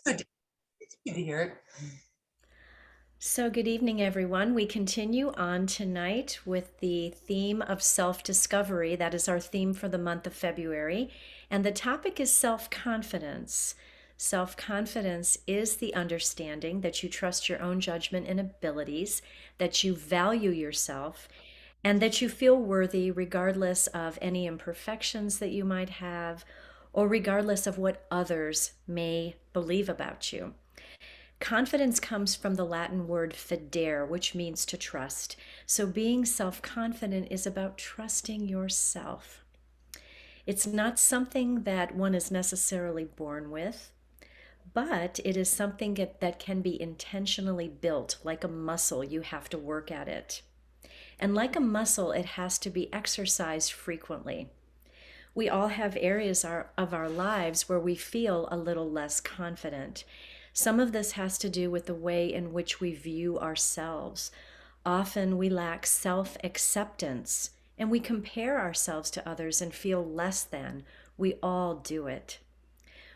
good. It's good to hear it. So, good evening, everyone. We continue on tonight with the theme of self discovery. That is our theme for the month of February. And the topic is self confidence. Self confidence is the understanding that you trust your own judgment and abilities, that you value yourself, and that you feel worthy regardless of any imperfections that you might have, or regardless of what others may believe about you. Confidence comes from the Latin word fidere, which means to trust. So being self confident is about trusting yourself. It's not something that one is necessarily born with, but it is something that can be intentionally built like a muscle. You have to work at it. And like a muscle, it has to be exercised frequently. We all have areas of our lives where we feel a little less confident. Some of this has to do with the way in which we view ourselves. Often we lack self acceptance and we compare ourselves to others and feel less than. We all do it.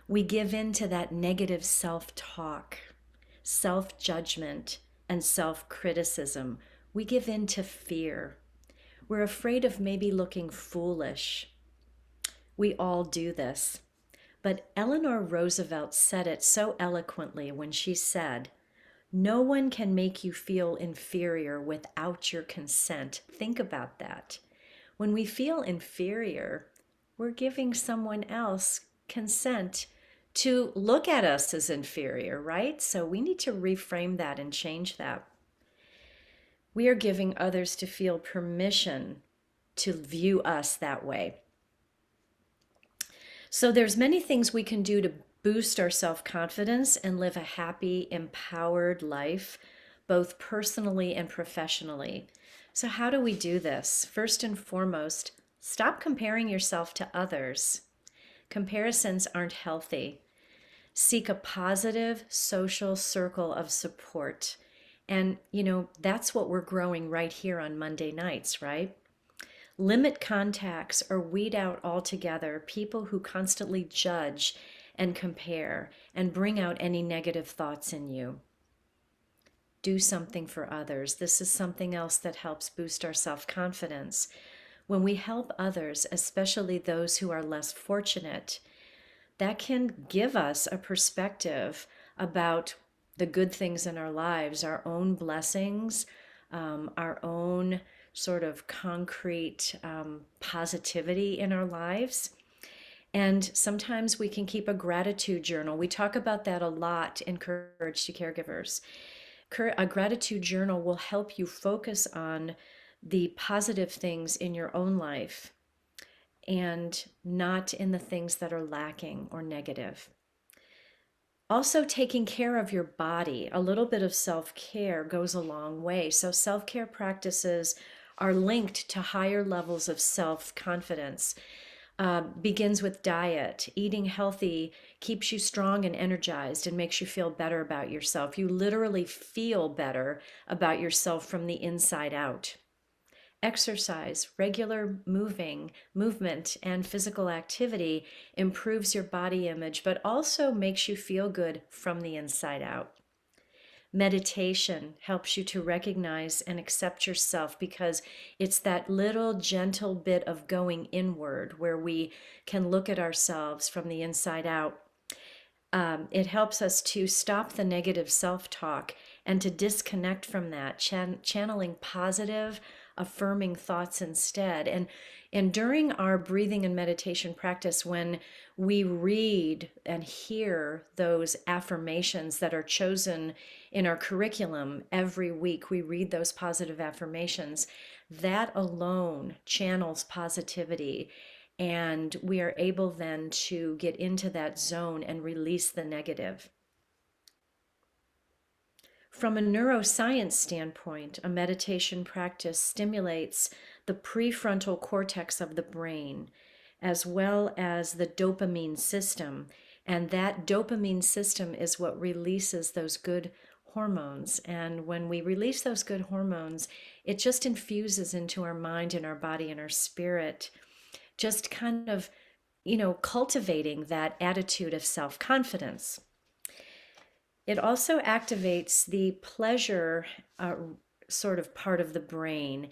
We give in to that negative self talk, self judgment, and self criticism. We give in to fear. We're afraid of maybe looking foolish. We all do this. But Eleanor Roosevelt said it so eloquently when she said, "No one can make you feel inferior without your consent." Think about that. When we feel inferior, we're giving someone else consent to look at us as inferior, right? So we need to reframe that and change that. We are giving others to feel permission to view us that way. So there's many things we can do to boost our self-confidence and live a happy, empowered life, both personally and professionally. So how do we do this? First and foremost, stop comparing yourself to others. Comparisons aren't healthy. Seek a positive social circle of support. And, that's what we're growing right here on Monday nights, right? Limit contacts or weed out altogether people who constantly judge and compare and bring out any negative thoughts in you. Do something for others. This is something else that helps boost our self confidence. When we help others, especially those who are less fortunate, that can give us a perspective about the good things in our lives, our own blessings, our own sort of concrete positivity in our lives. And sometimes we can keep a gratitude journal. We talk about that a lot in Courage to Caregivers. A gratitude journal will help you focus on the positive things in your own life and not in the things that are lacking or negative. Also, taking care of your body, a little bit of self care goes a long way. So, self care practices are linked to higher levels of self confidence. Begins with diet. Eating healthy keeps you strong and energized and makes you feel better about yourself. You literally feel better about yourself from the inside out. Exercise, regular movement, and physical activity improves your body image, but also makes you feel good from the inside out. Meditation helps you to recognize and accept yourself because it's that little gentle bit of going inward where we can look at ourselves from the inside out. It helps us to stop the negative self talk and to disconnect from that, channeling positive, affirming thoughts instead. And during our breathing and meditation practice, when we read and hear those affirmations that are chosen in our curriculum every week, we read those positive affirmations. That alone channels positivity, and we are able then to get into that zone and release the negative. From a neuroscience standpoint, a meditation practice stimulates the prefrontal cortex of the brain, as well as the dopamine system. And that dopamine system is what releases those good hormones. And when we release those good hormones, it just infuses into our mind and our body and our spirit, just kind of, cultivating that attitude of self confidence. It also activates the pleasure uh, sort of part of the brain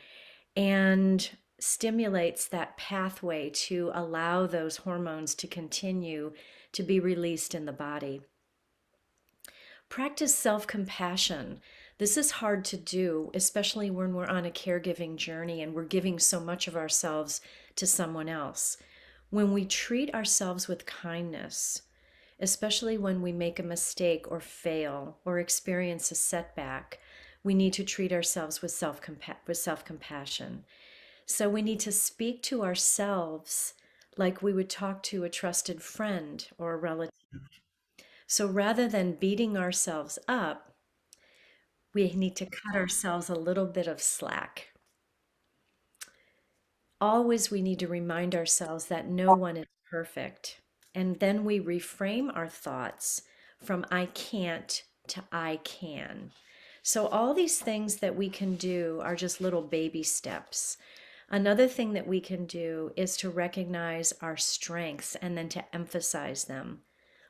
and stimulates that pathway to allow those hormones to continue to be released in the body. Practice self compassion. This is hard to do, especially when we're on a caregiving journey and we're giving so much of ourselves to someone else. When we treat ourselves with kindness, especially when we make a mistake or fail or experience a setback, we need to treat ourselves with self-compassion. So we need to speak to ourselves like we would talk to a trusted friend or a relative. So rather than beating ourselves up, we need to cut ourselves a little bit of slack. Always we need to remind ourselves that no one is perfect. And then we reframe our thoughts from I can't to I can. So all these things that we can do are just little baby steps. Another thing that we can do is to recognize our strengths and then to emphasize them.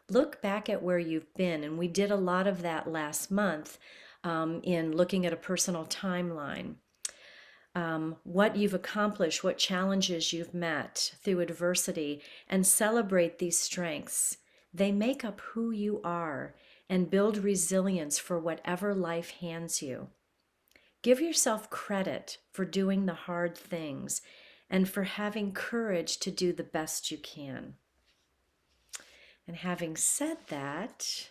Look back at where you've been, and we did a lot of that last month in looking at a personal timeline. What you've accomplished, what challenges you've met through adversity, and celebrate these strengths. They make up who you are and build resilience for whatever life hands you. Give yourself credit for doing the hard things and for having courage to do the best you can. And having said that,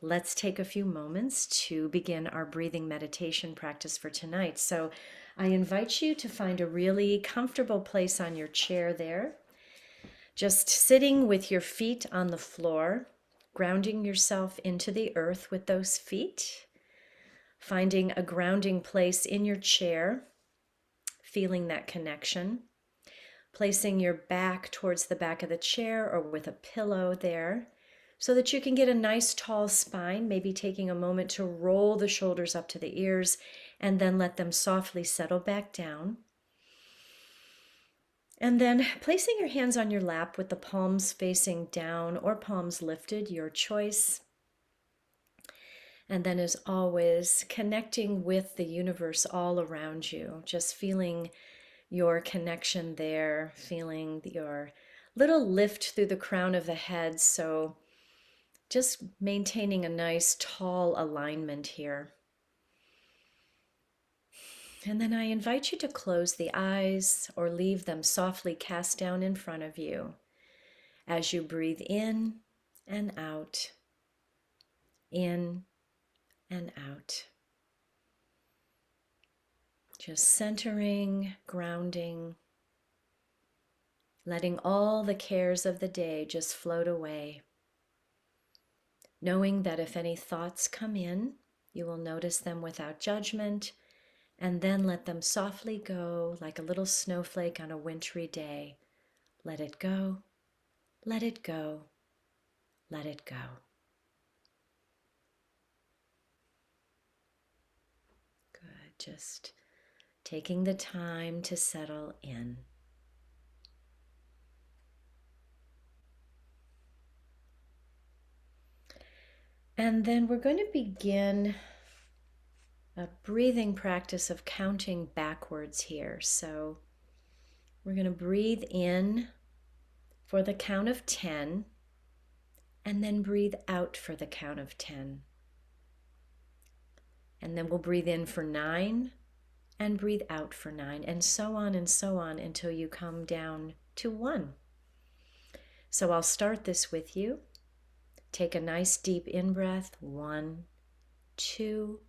let's take a few moments to begin our breathing meditation practice for tonight. So I invite you to find a really comfortable place on your chair there. Just sitting with your feet on the floor, grounding yourself into the earth with those feet, finding a grounding place in your chair, feeling that connection, placing your back towards the back of the chair or with a pillow there so that you can get a nice tall spine, maybe taking a moment to roll the shoulders up to the ears and then let them softly settle back down. And then placing your hands on your lap with the palms facing down or palms lifted, your choice. And then, as always, connecting with the universe all around you, just feeling your connection there, feeling your little lift through the crown of the head. So, just maintaining a nice tall alignment here. And then I invite you to close the eyes or leave them softly cast down in front of you as you breathe in and out, in and out. Just centering, grounding, letting all the cares of the day just float away. Knowing that if any thoughts come in, you will notice them without judgment and then let them softly go like a little snowflake on a wintry day. Let it go, let it go, let it go. Good. Just taking the time to settle in. And then we're going to begin a breathing practice of counting backwards here. So we're going to breathe in for the count of 10 and then breathe out for the count of 10. And then we'll breathe in for 9 and breathe out for 9 and so on until you come down to 1. So I'll start this with you. Take a nice deep in-breath. 1, 2,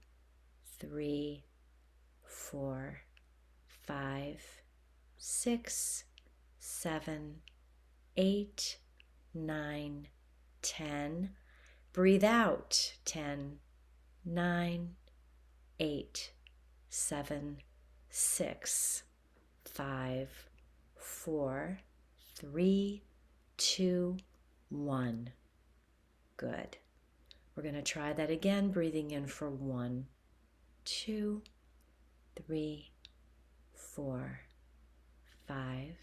3, 4, 5, 6, 7, 8, 9, 10. Breathe out. 10, 9, 8, 7, 6, 5, 4, 3, 2, 1. Good. We're going to try that again, breathing in for 1, 2, 3, 4, 5,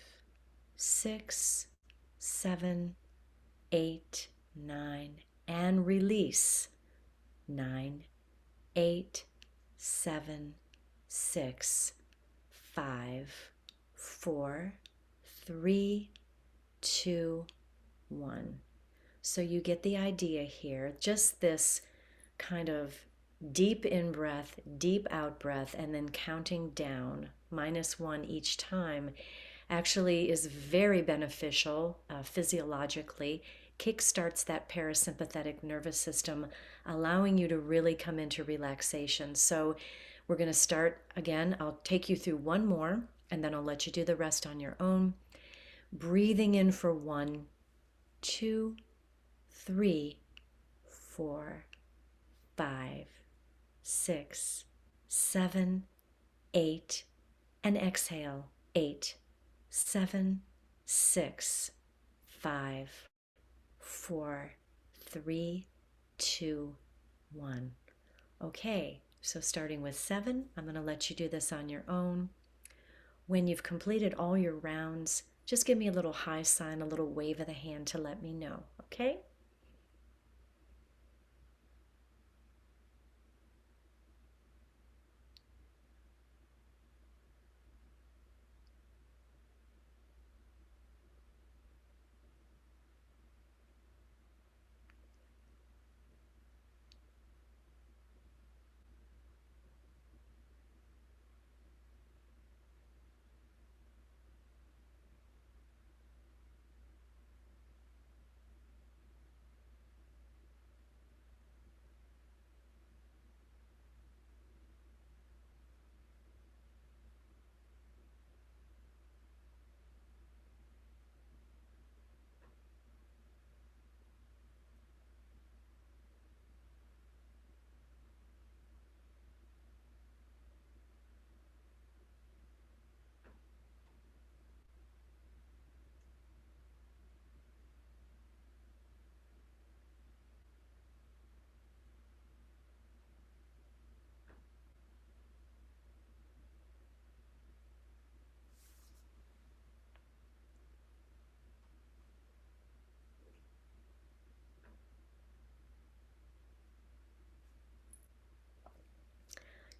6, 7, 8, 9, and release. 9, 8, 7, 6, 5, 4, 3, 2, 1. So you get the idea here. Just this kind of deep in breath, deep out breath, and then counting down -1 each time actually is very beneficial physiologically, kickstarts that parasympathetic nervous system, allowing you to really come into relaxation. So we're going to start again. I'll take you through one more, and then I'll let you do the rest on your own. Breathing in for 1, 2, 3, 4, 5, 6, 7, 8, and exhale 8, 7, 6, 5, 4, 3, 2, 1. Okay, so starting with 7, I'm going to let you do this on your own. When you've completed all your rounds, just give me a little high sign, a little wave of the hand to let me know, okay?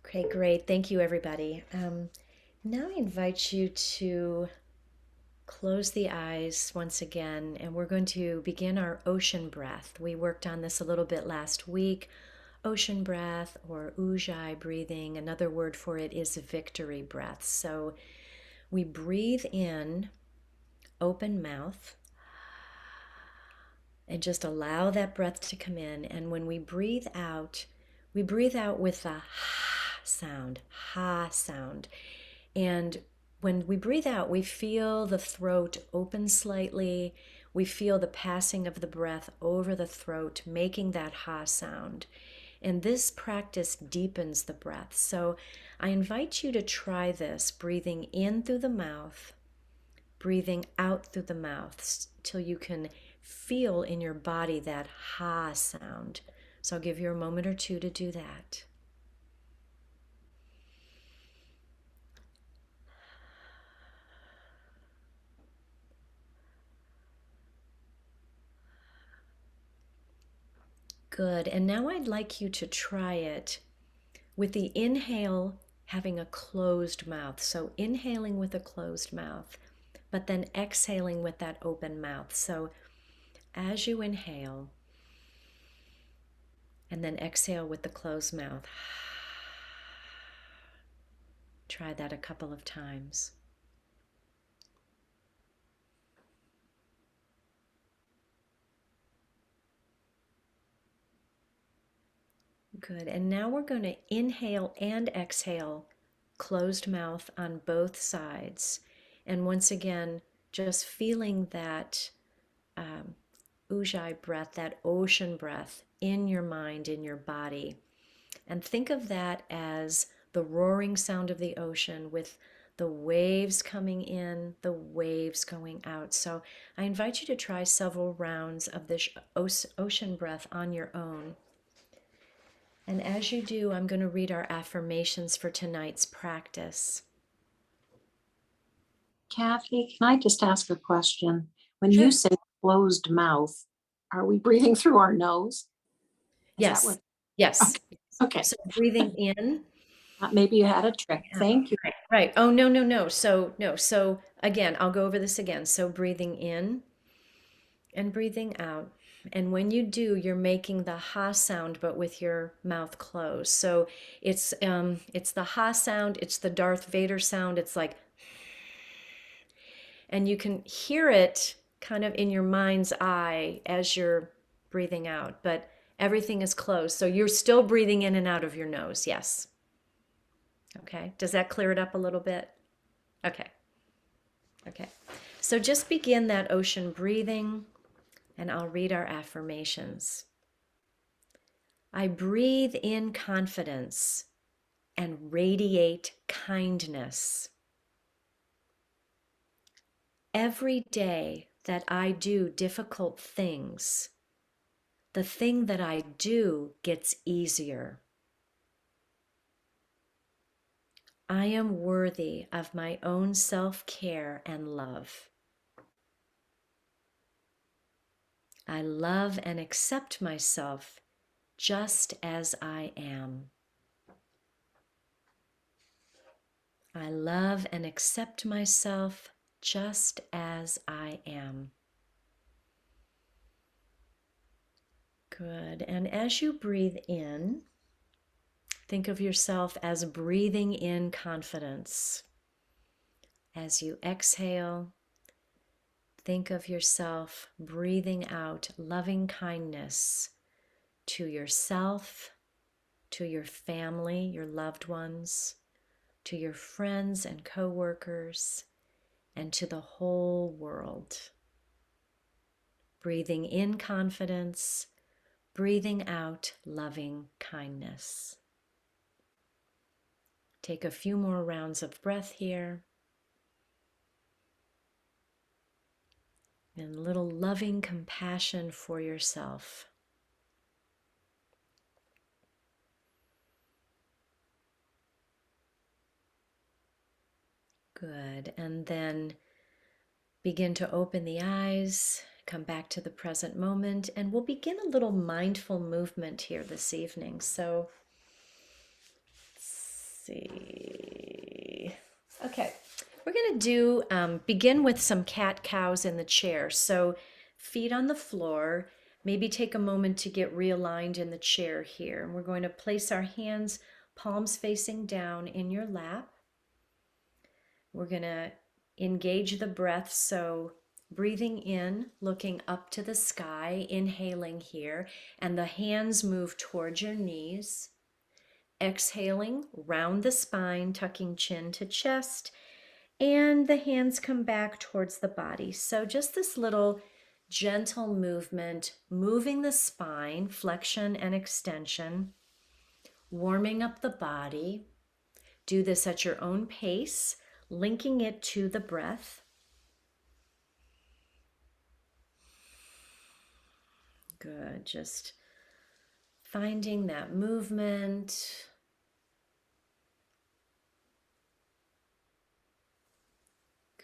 Okay, great. Thank you, everybody. Now I invite you to close the eyes once again, and we're going to begin our ocean breath. We worked on this a little bit last week. Ocean breath or ujjayi breathing, another word for it is victory breath. So we breathe in, open mouth, and just allow that breath to come in. And when we breathe out with a ha sound. And when we breathe out, we feel the throat open slightly. We feel the passing of the breath over the throat, making that ha sound. And this practice deepens the breath. So I invite you to try this, breathing in through the mouth, breathing out through the mouth till you can feel in your body that ha sound. So I'll give you a moment or two to do that. Good. And now I'd like you to try it with the inhale having a closed mouth. So inhaling with a closed mouth, but then exhaling with that open mouth. So as you inhale and then exhale with the closed mouth, try that a couple of times. Good. And now we're going to inhale and exhale, closed mouth on both sides. And once again, just feeling that ujjayi breath, that ocean breath in your mind, in your body. And think of that as the roaring sound of the ocean with the waves coming in, the waves going out. So I invite you to try several rounds of this ocean breath on your own. And as you do, I'm going to read our affirmations for tonight's practice. Cathy, can I just ask a question? When Sure. you say closed mouth, are we breathing through our nose? Is Yes. that what? Yes. Okay, So breathing in. maybe you had a trick. Yeah, Thank you. right, right. Oh, no, no, no. So, no. So again, I'll go over this again. So breathing in and breathing out. And when you do, you're making the ha sound, but with your mouth closed. So it's the ha sound, it's the Darth Vader sound. It's like, and you can hear it kind of in your mind's eye as you're breathing out, but everything is closed. So you're still breathing in and out of your nose. Yes. Okay. Does that clear it up a little bit? Okay. Okay. So just begin that ocean breathing, and I'll read our affirmations. I breathe in confidence and radiate kindness. Every day that I do difficult things, the thing that I do gets easier. I am worthy of my own self-care and love. I love and accept myself just as I am. I love and accept myself just as I am. Good. And as you breathe in, think of yourself as breathing in confidence. As you exhale, think of yourself breathing out loving kindness to yourself, to your family, your loved ones, to your friends and coworkers, and to the whole world. Breathing in confidence, breathing out loving kindness. Take a few more rounds of breath here. And a little loving compassion for yourself. Good. And then begin to open the eyes, come back to the present moment, and we'll begin a little mindful movement here this evening. So, let's see. Okay, we're going to begin with some cat-cows in the chair. So, feet on the floor, maybe take a moment to get realigned in the chair here. And we're going to place our hands, palms facing down in your lap. We're going to engage the breath. So breathing in, looking up to the sky, inhaling here, and the hands move towards your knees. Exhaling, round the spine, tucking chin to chest, and the hands come back towards the body. So just this little gentle movement, moving the spine, flexion and extension, warming up the body. Do this at your own pace, linking it to the breath. Good. Just finding that movement.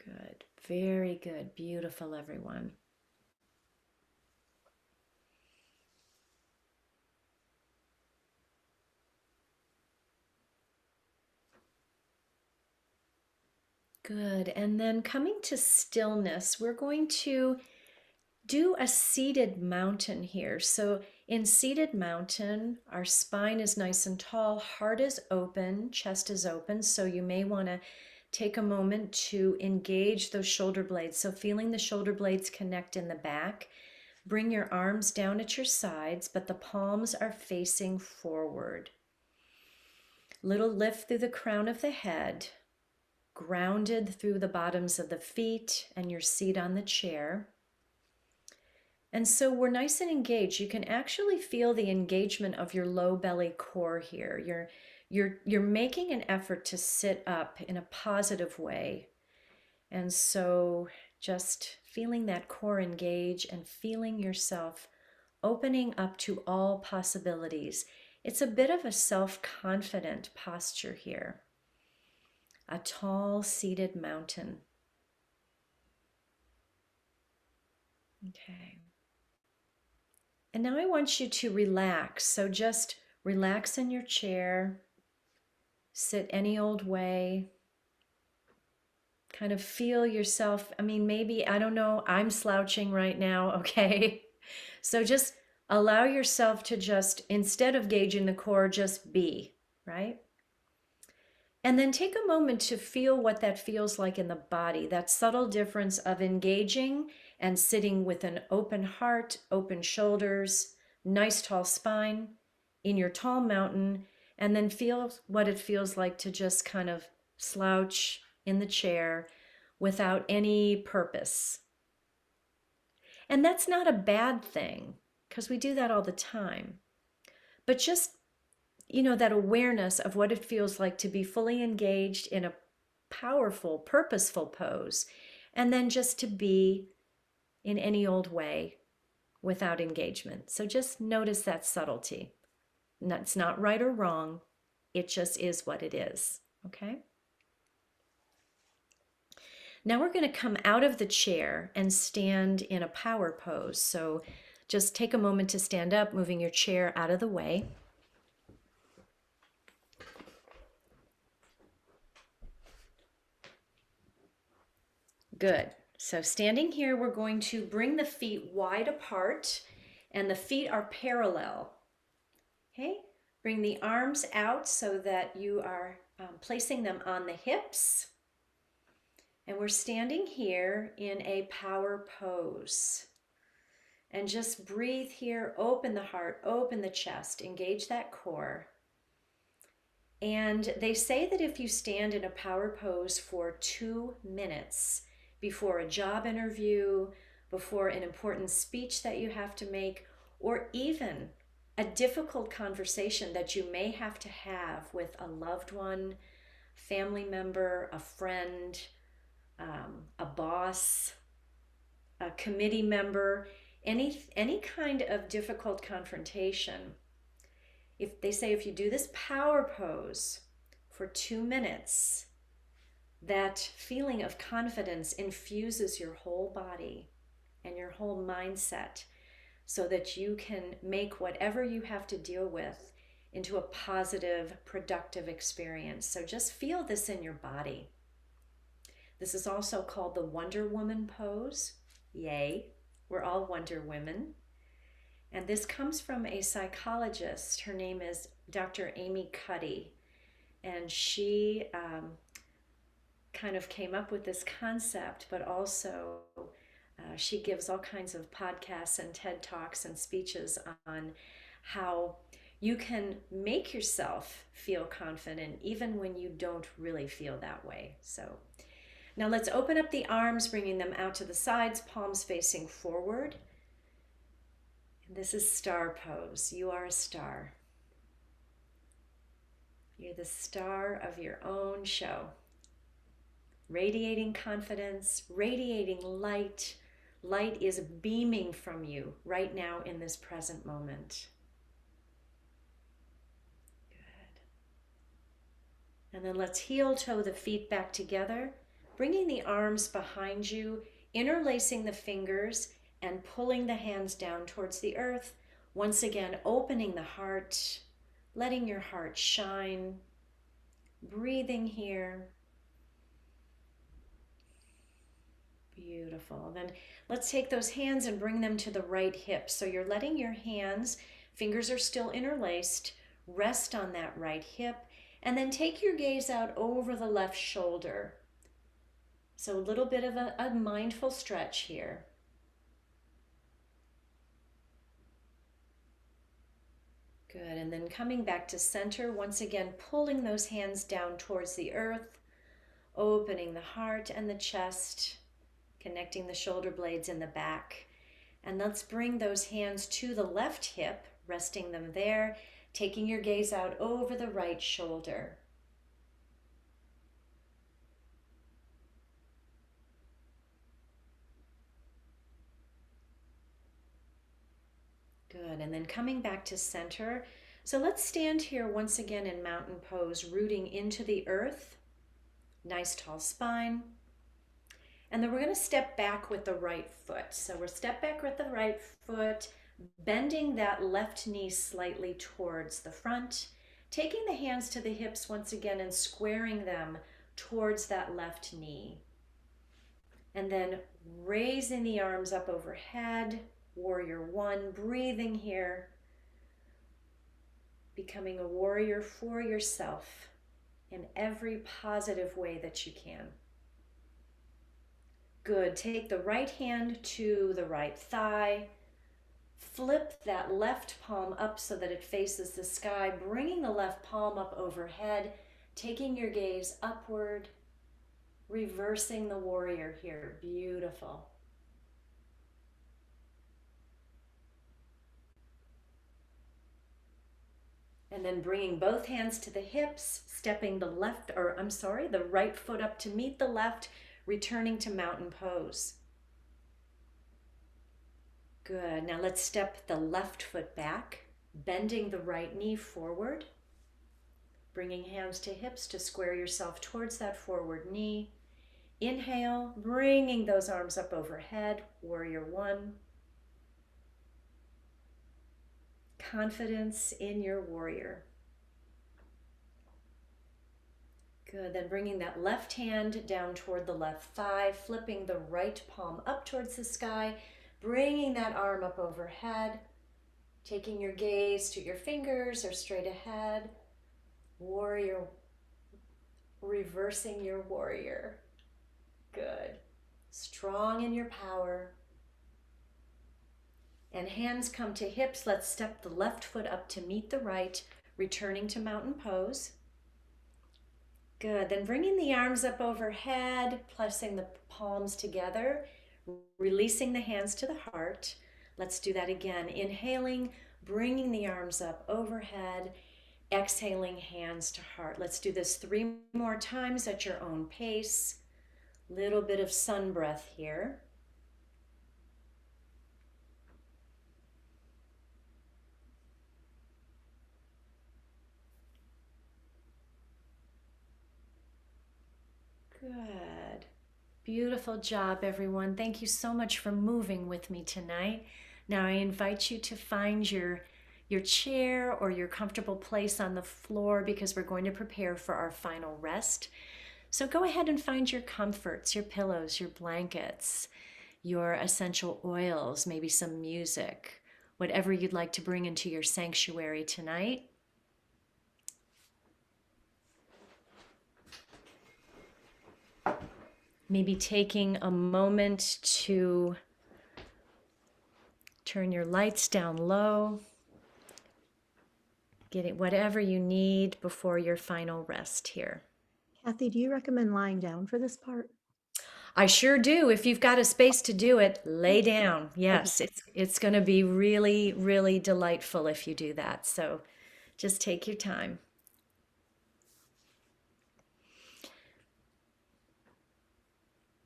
Good. Very good. Beautiful, everyone. Good. And then coming to stillness, we're going to do a seated mountain here. So in seated mountain, our spine is nice and tall, heart is open, chest is open. So you may want to take a moment to engage those shoulder blades. So feeling the shoulder blades connect in the back. Bring your arms down at your sides, but the palms are facing forward. Little lift through the crown of the head, grounded through the bottoms of the feet and your seat on the chair. And so we're nice and engaged. You can actually feel the engagement of your low belly core here. You're making an effort to sit up in a positive way. And so just feeling that core engage and feeling yourself opening up to all possibilities. It's a bit of a self-confident posture here. A tall seated mountain. Okay. And now I want you to relax. So just Relax in your chair. Sit any old way. Kind of feel yourself. I mean, maybe, I don't know, I'm slouching right now, okay? So just allow yourself to just, instead of gauging the core, just be, right? And then take a moment to feel what that feels like in the body, that subtle difference of engaging and sitting with an open heart, open shoulders, nice tall spine in your tall mountain, and then feel what it feels like to just kind of slouch in the chair without any purpose. And that's not a bad thing because we do that all the time. But just, that awareness of what it feels like to be fully engaged in a powerful, purposeful pose, and then just to be in any old way without engagement. So just notice that subtlety. It's not right or wrong, it just is what it is, okay? Now we're going to come out of the chair and stand in a power pose. So just take a moment to stand up, moving your chair out of the way. Good. So standing here, we're going to bring the feet wide apart and the feet are parallel. Okay? Bring the arms out so that you are placing them on the hips. And we're standing here in a power pose. And just breathe here, open the heart, open the chest, engage that core. And they say that if you stand in a power pose for 2 minutes before a job interview, before an important speech that you have to make, or even a difficult conversation that you may have to have with a loved one, family member, a friend, a boss, a committee member, any kind of difficult confrontation, if they say if you do this power pose for 2 minutes, that feeling of confidence infuses your whole body and your whole mindset so that you can make whatever you have to deal with into a positive, productive experience. So just feel this in your body. This is also called the Wonder Woman pose. Yay, we're all Wonder Women. And this comes from a psychologist. Her name is Dr. Amy Cuddy. And she kind of came up with this concept, but also she gives all kinds of podcasts and TED Talks and speeches on how you can make yourself feel confident even when you don't really feel that way. So now let's open up the arms, bringing them out to the sides, palms facing forward. And this is star pose. You are a star. You're the star of your own show. Radiating confidence, radiating light. Light is beaming from you right now in this present moment. Good. And then let's heel toe the feet back together, bringing the arms behind you, interlacing the fingers and pulling the hands down towards the earth. Once again, opening the heart, letting your heart shine, breathing here. Beautiful. Then let's take those hands and bring them to the right hip. So you're letting your hands, fingers are still interlaced, rest on that right hip, and then take your gaze out over the left shoulder. So a little bit of a mindful stretch here. Good. And then coming back to center, once again, pulling those hands down towards the earth, opening the heart and the chest, connecting the shoulder blades in the back. And let's bring those hands to the left hip, resting them there, taking your gaze out over the right shoulder. Good. And then coming back to center. So let's stand here once again in mountain pose, rooting into the earth. Nice tall spine. And then we're going to step back with the right foot. So we're step back with the right foot, bending that left knee slightly towards the front, taking the hands to the hips once again and squaring them towards that left knee. And then raising the arms up overhead, warrior one, breathing here, becoming a warrior for yourself in every positive way that you can. Good. Take the right hand to the right thigh. Flip that left palm up so that it faces the sky, bringing the left palm up overhead, taking your gaze upward, reversing the warrior here. Beautiful. And then bringing both hands to the hips, stepping the right foot up to meet the left, returning to mountain pose. Good. Now let's step the left foot back, bending the right knee forward, bringing hands to hips to square yourself towards that forward knee. Inhale, bringing those arms up overhead, warrior one. Confidence in your warrior. Good, then bringing that left hand down toward the left thigh, flipping the right palm up towards the sky, bringing that arm up overhead, taking your gaze to your fingers or straight ahead. Warrior, reversing your warrior. Good. Strong in your power. And hands come to hips. Let's step the left foot up to meet the right, returning to mountain pose. Good. Then bringing the arms up overhead, pressing the palms together, releasing the hands to the heart. Let's do that again. Inhaling, bringing the arms up overhead, exhaling, hands to heart. Let's do this 3 more times at your own pace. Little bit of sun breath here. Good. Beautiful job, everyone. Thank you so much for moving with me tonight. Now I invite you to find your chair or your comfortable place on the floor because we're going to prepare for our final rest. So go ahead and find your comforts, your pillows, your blankets, your essential oils, maybe some music, whatever you'd like to bring into your sanctuary tonight. Maybe taking a moment to turn your lights down low, getting whatever you need before your final rest here. Cathy, do you recommend lying down for this part? I sure do. If you've got a space to do it, lay down. Yes, it's going to be really, really delightful if you do that. So just take your time.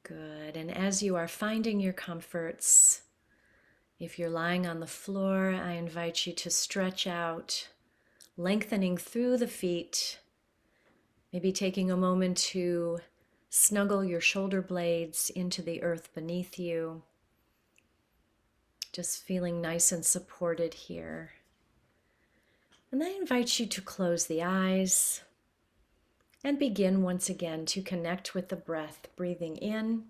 Good. And as you are finding your comforts, if you're lying on the floor, I invite you to stretch out, lengthening through the feet, maybe taking a moment to snuggle your shoulder blades into the earth beneath you, just feeling nice and supported here. And I invite you to close the eyes and begin once again to connect with the breath, breathing in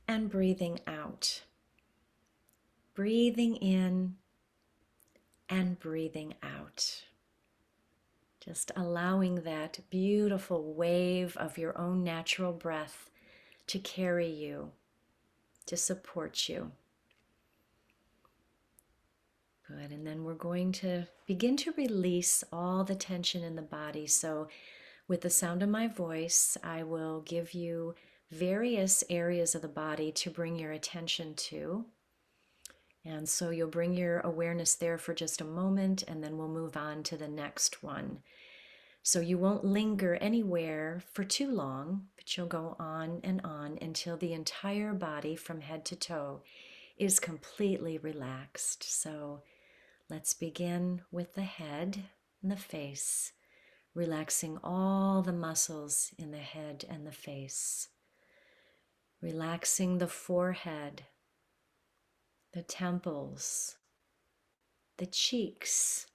and breathing out. Breathing in and breathing out. Just allowing that beautiful wave of your own natural breath to carry you, to support you. Good, and then we're going to begin to release all the tension in the body. So with the sound of my voice, I will give you various areas of the body to bring your attention to. And so you'll bring your awareness there for just a moment, and then we'll move on to the next one. So you won't linger anywhere for too long, but you'll go on and on until the entire body from head to toe is completely relaxed. So let's begin with the head and the face, relaxing all the muscles in the head and the face, relaxing the forehead, the temples, the cheeks,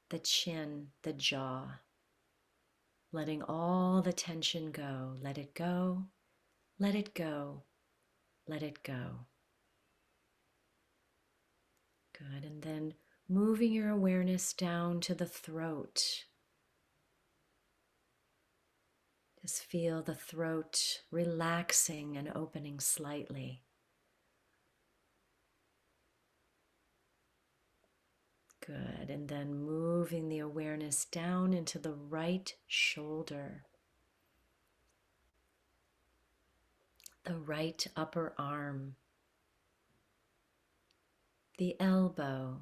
the chin, the jaw. Letting all the tension go. Let it go, let it go, let it go. Good. And then moving your awareness down to the throat. Just feel the throat relaxing and opening slightly. Good. And then moving the awareness down into the right shoulder, the right upper arm, the elbow,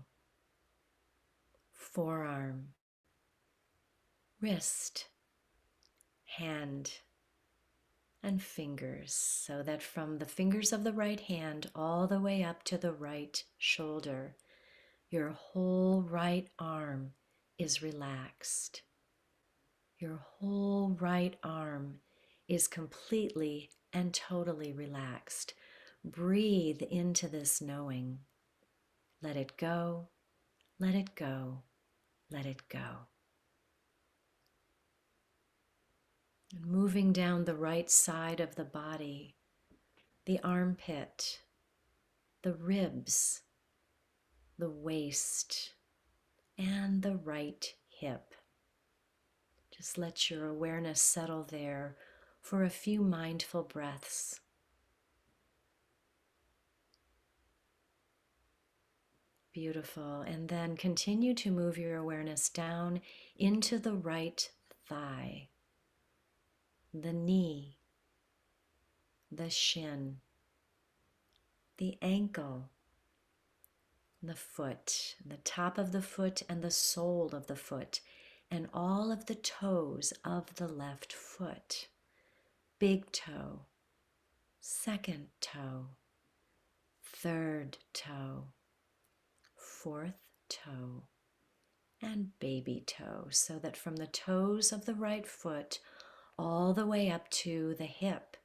forearm, wrist, hand, and fingers, so that from the fingers of the right hand all the way up to the right shoulder, your whole right arm is relaxed. Your whole right arm is completely and totally relaxed. Breathe into this knowing. Let it go, let it go, let it go. And moving down the right side of the body, the armpit, the ribs, the waist, and the right hip. Just let your awareness settle there for a few mindful breaths. Beautiful. And then continue to move your awareness down into the right thigh, the knee, the shin, the ankle, the foot, the top of the foot and the sole of the foot, and all of the toes of the left foot. Big toe, second toe, third toe, fourth toe, and baby toe, so that from the toes of the right foot all the way up to the hip,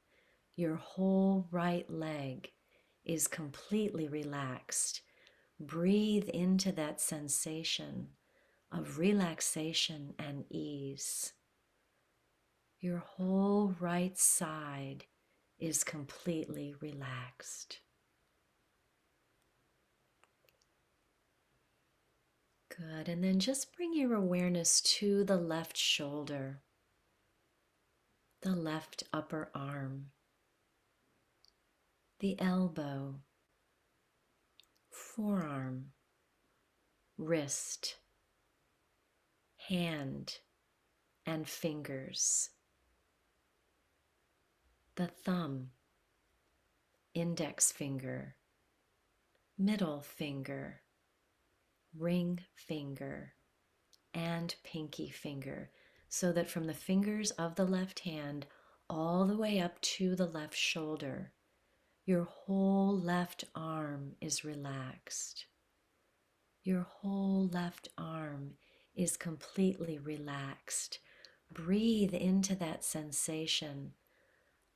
your whole right leg is completely relaxed. Breathe into that sensation of relaxation and ease. Your whole right side is completely relaxed. Good. And then just bring your awareness to the left shoulder, the left upper arm, the elbow, forearm, wrist, hand, and fingers, the thumb, index finger, middle finger, ring finger, and pinky finger, so that from the fingers of the left hand all the way up to the left shoulder, your whole left arm is relaxed. Your whole left arm is completely relaxed. Breathe into that sensation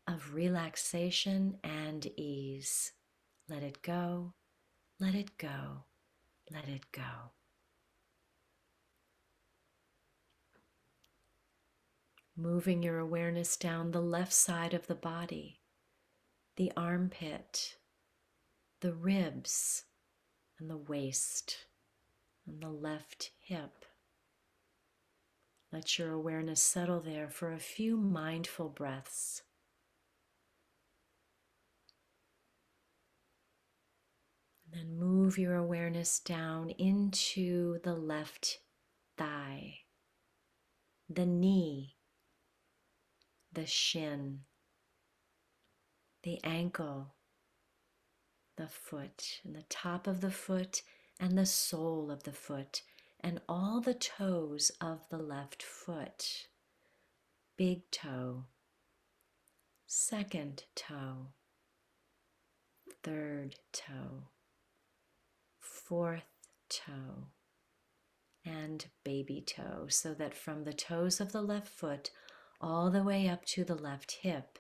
of relaxation and ease. Let it go, let it go, let it go. Moving your awareness down the left side of the body, the armpit, the ribs, and the waist, and the left hip. Let your awareness settle there for a few mindful breaths. Then move your awareness down into the left thigh, the knee, the shin, the ankle, the foot, and the top of the foot and the sole of the foot, and all the toes of the left foot. Big toe, second toe, third toe, fourth toe, and baby toe, so that from the toes of the left foot all the way up to the left hip,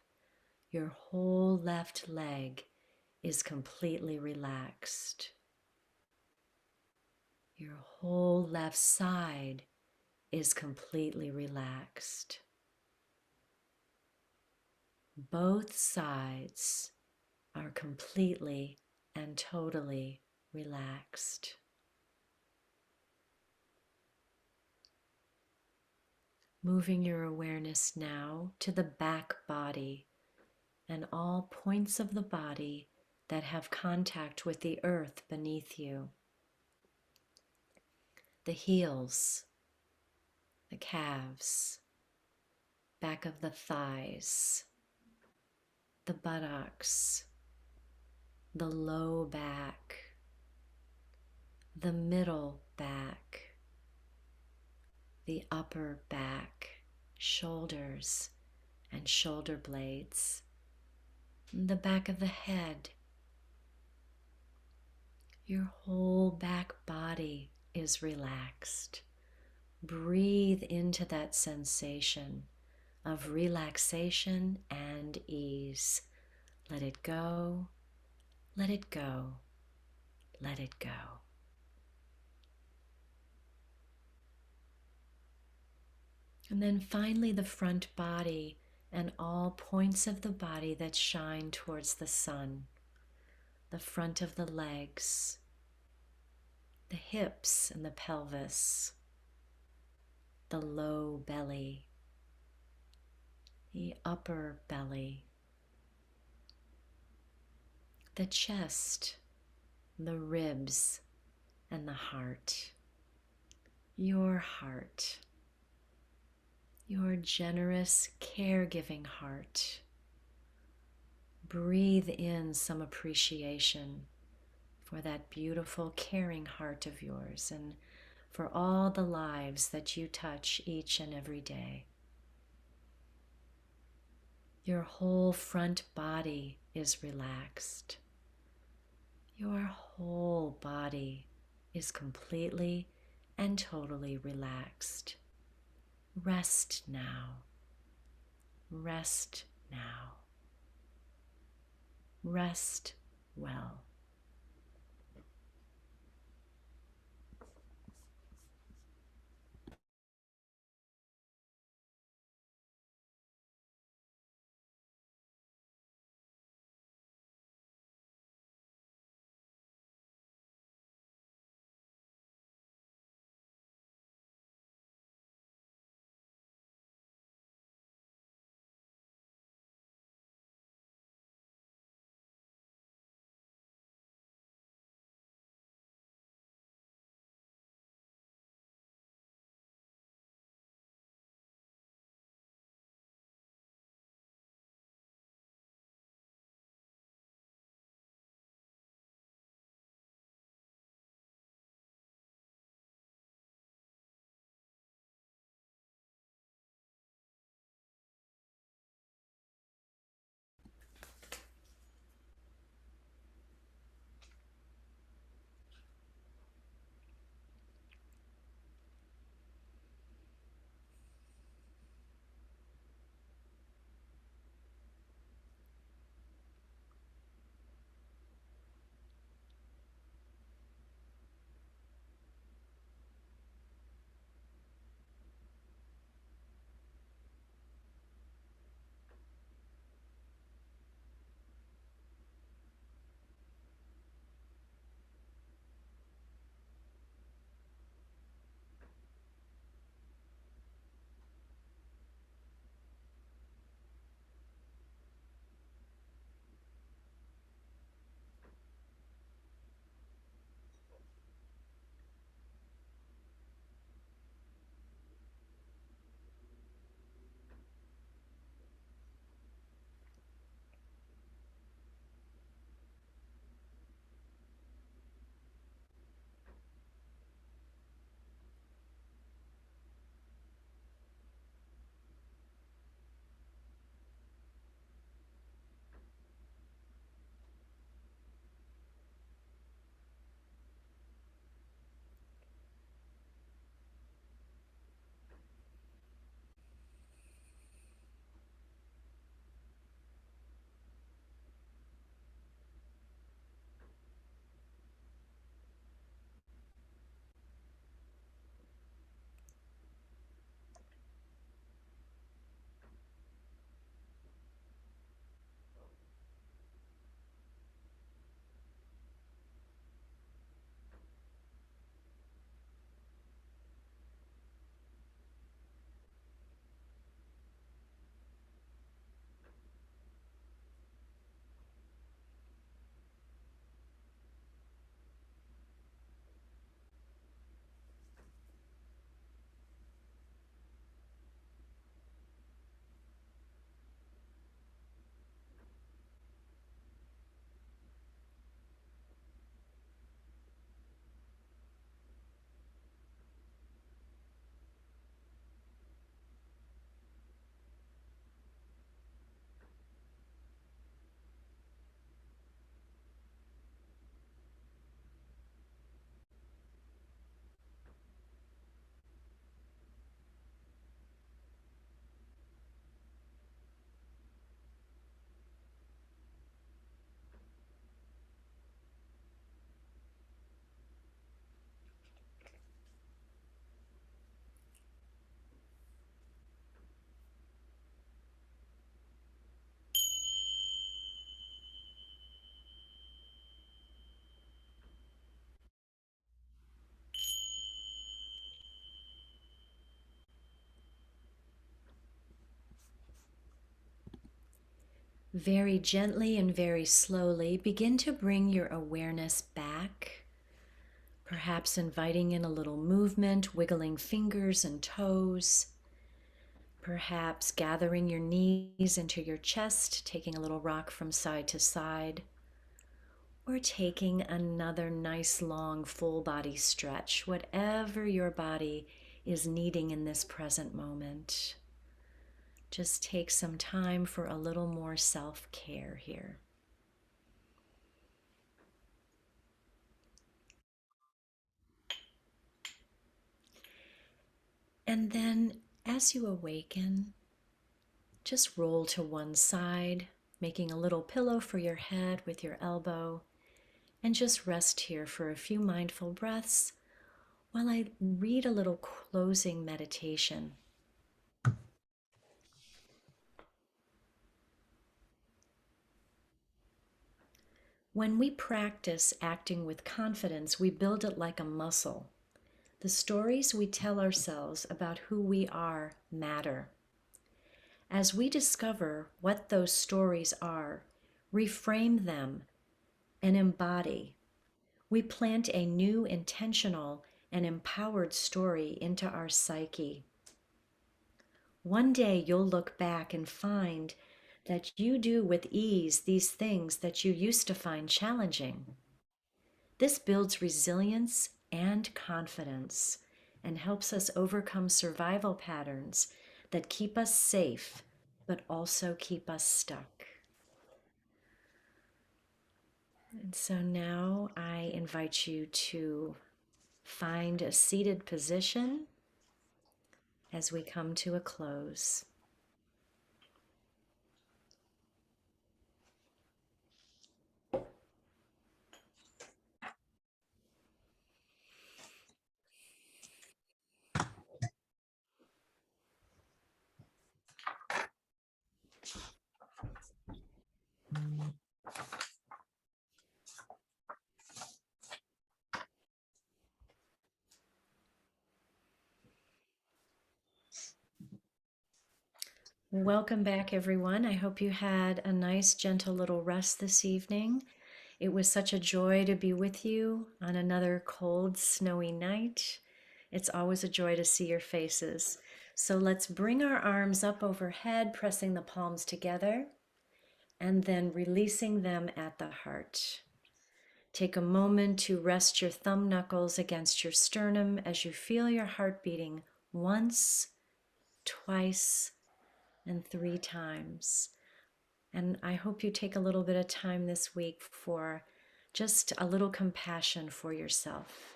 your whole left leg is completely relaxed. Your whole left side is completely relaxed. Both sides are completely and totally relaxed. Moving your awareness now to the back body and all points of the body that have contact with the earth beneath you. The heels, the calves, back of the thighs, the buttocks, the low back, the middle back, the upper back, shoulders and shoulder blades, the back of the head. Your whole back body is relaxed. Breathe into that sensation of relaxation and ease. Let it go, let it go, let it go. And then finally the front body and all points of the body that shine towards the sun. The front of the legs, the hips and the pelvis, the low belly, the upper belly, the chest, the ribs, and the heart. Your generous, caregiving heart. Breathe in some appreciation for that beautiful, caring heart of yours and for all the lives that you touch each and every day. Your whole front body is relaxed. Your whole body is completely and totally relaxed. Rest now. Rest now. Rest well. Very gently and very slowly, begin to bring your awareness back, perhaps inviting in a little movement, wiggling fingers and toes, perhaps gathering your knees into your chest, taking a little rock from side to side, or taking another nice long full body stretch, whatever your body is needing in this present moment. Just take some time for a little more self-care here. And then as you awaken, just roll to one side, making a little pillow for your head with your elbow, and just rest here for a few mindful breaths while I read a little closing meditation. When we practice acting with confidence, we build it like a muscle. The stories we tell ourselves about who we are matter. As we discover what those stories are, reframe them, and embody, we plant a new intentional and empowered story into our psyche. One day you'll look back and find that you do with ease these things that you used to find challenging. This builds resilience and confidence and helps us overcome survival patterns that keep us safe but also keep us stuck. And so now I invite you to find a seated position as we come to a close. Welcome back, everyone. I hope you had a nice, gentle little rest this evening. It was such a joy to be with you on another cold, snowy night. It's always a joy to see your faces. So let's bring our arms up overhead, pressing the palms together, and then releasing them at the heart. Take a moment to rest your thumb knuckles against your sternum as you feel your heart beating once, twice, and 3 times. And I hope you take a little bit of time this week for just a little compassion for yourself.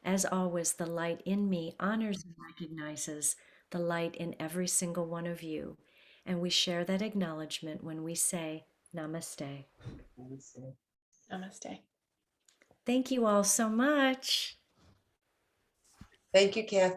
As always, the light in me honors and recognizes the light in every single one of you. And we share that acknowledgement when we say namaste. Namaste. Thank you all so much. Thank you, Kathy.